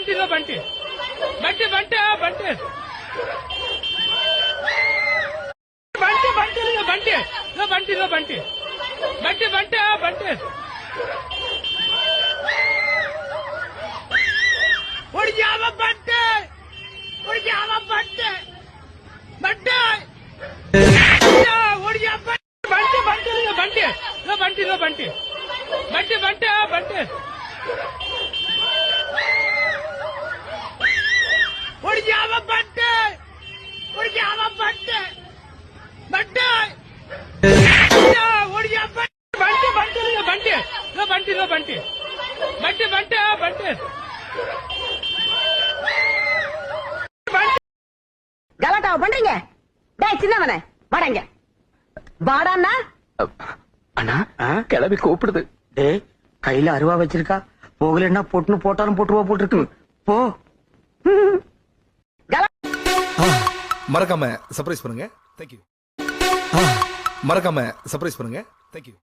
बंटी लो बंटी बंटी बंटी बंटी बंटी बंटी लो बंटी लो बंटी लो बंटी बंटी बंटी बंटी उड़ जावा बंटी उड़ जावा बंटी बंटी उड़ जा बंटी बंटी लो बंटी लो बंटी लो बंटी बंटी बंटी बंटी उड़ जावा बंटी उड़ जावा बंटी बंटी उड़ जा बंटी बंटी लो बंटी लो बंटी लो बंटी बंटी बंटी बंटी கலாட்டாவ பண்றீங்க? டேய் சின்னவனே வாடங்க. வாடான்னா அண்ணா கிளம்பி கூப்பிடுது. டேய் கையில அருவா வச்சிருக்கா, போகலன்னா பொட்டுன்னு போட்டாலும் போட்டுருவா போட்டுருக்கு. போ. மறக்காம சர்ப்ரைஸ் பண்ணுங்க. தேங்க்யூ. மறக்காம சர்ப்ரைஸ் பண்ணுங்க. தேங்க்யூ.